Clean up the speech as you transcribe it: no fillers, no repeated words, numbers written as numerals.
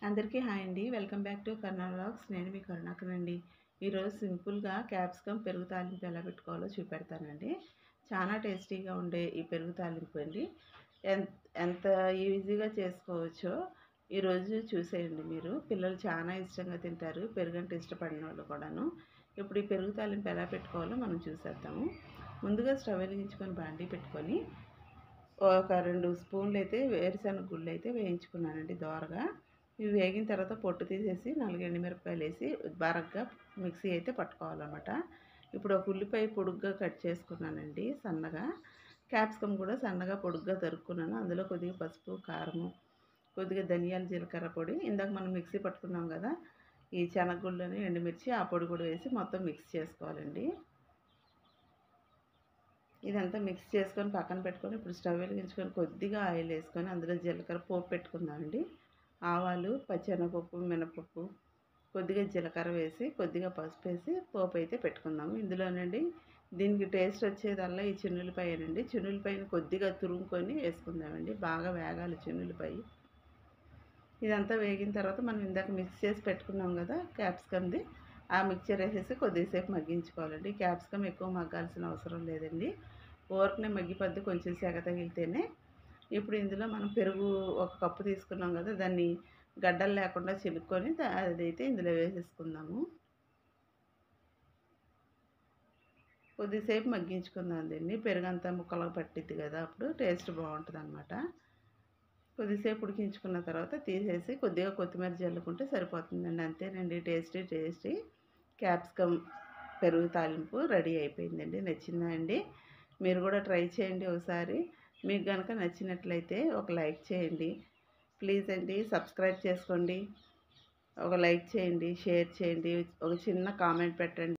అందరికీ హాయ్ అండి. Welcome back to Karuna vlogs. నేను మీ కరుణాకరండి. ఈరోజు సింపుల్గా క్యాప్సికమ్ పెరుగు తాలింపు ఎలా పెట్టుకోవాలో చూపెడతానండి. చాలా టేస్టీగా ఉండే ఈ పెరుగు తాలింపు అండి ఎంత ఈజీగా చేసుకోవచ్చో ఈరోజు చూసేయండి మీరు. పిల్లలు చాలా ఇష్టంగా తింటారు, పెరుగంటే ఇష్టపడిన వాళ్ళు కూడాను. ఇప్పుడు ఈ పెరుగు తాలింపు ఎలా పెట్టుకోవాలో మనం చూసేద్దాము. ముందుగా స్టవ్ వెలిగించుకొని బాండీ పెట్టుకొని ఒక 2 స్పూన్లు అయితే వేరుశనగ గుళ్ళు అయితే వేయించుకున్నానండి దోరగా. ఇవి వేగిన తర్వాత పొట్టు తీసేసి 4 ఎండుమిరపకాయలు వేసి బరగ్గా మిక్సీ అయితే పట్టుకోవాలన్నమాట. ఇప్పుడు ఒక ఉల్లిపాయ పొడుగ్గా కట్ చేసుకున్నానండి సన్నగా. క్యాప్సికమ్ కూడా సన్నగా పొడుగ్గా తరుక్కున్నాను. అందులో కొద్దిగా పసుపు, కారము, కొద్దిగా ధనియాల జీలకర్ర పొడి, ఇందాక మనం మిక్సీ పట్టుకున్నాం కదా ఈ శనగగుళ్ళని, ఎండుమిర్చి, ఆ పొడి కూడా వేసి మొత్తం మిక్స్ చేసుకోవాలండి. ఇదంతా మిక్స్ చేసుకొని పక్కన పెట్టుకొని ఇప్పుడు స్టవ్ వెలిగించుకొని కొద్దిగా ఆయిల్ వేసుకొని అందులో జీలకర్ర పోపు పెట్టుకుందామండి. ఆవాలు, పచ్చెనగపప్పు, మినపప్పు, కొద్దిగా జీలకర్ర వేసి కొద్దిగా పసుపు వేసి పోపు అయితే పెట్టుకుందాము. ఇందులోనండి దీనికి టేస్ట్ వచ్చేదల్లా ఈ చిన్నులపాయనండి. చిన్నులపాయని కొద్దిగా తురుముకొని వేసుకుందామండి. బాగా వేగాలి చిన్నులపాయ. ఇదంతా వేగిన తర్వాత మనం ఇందాక మిక్స్ చేసి పెట్టుకున్నాం కదా క్యాప్సికమ్ది, ఆ మిక్చర్ వేసేసి కొద్దిసేపు మగ్గించుకోవాలండి. క్యాప్సికమ్ ఎక్కువ మగ్గాల్సిన అవసరం లేదండి, ఊరకనే మగ్గిపోద్ది కొంచెం సెగ తగిలితేనే. ఇప్పుడు ఇందులో మనం పెరుగు ఒక కప్పు తీసుకున్నాం కదా, దాన్ని గడ్డలు లేకుండా చిలుక్కొని అదైతే ఇందులో వేసేసుకుందాము. కొద్దిసేపు మగ్గించుకుందాం దీన్ని. పెరుగంతా ముక్కలకు పట్టిద్ది కదా, అప్పుడు టేస్ట్ బాగుంటుంది అన్నమాట. కొద్దిసేపు ఉడికించుకున్న తర్వాత తీసేసి కొద్దిగా కొత్తిమీర జల్లుకుంటే సరిపోతుందండి. అంతేనండి, టేస్టీ క్యాప్సికమ్ పెరుగు తాలింపు రెడీ అయిపోయిందండి. నచ్చిందా అండి? మీరు కూడా ట్రై చేయండి ఒకసారి. మీకు కనుక నచ్చినట్లయితే ఒక లైక్ చేయండి ప్లీజ్ అండి. సబ్స్క్రైబ్ చేసుకోండి, ఒక లైక్ చేయండి, షేర్ చేయండి, ఒక చిన్న కామెంట్ పెట్టండి.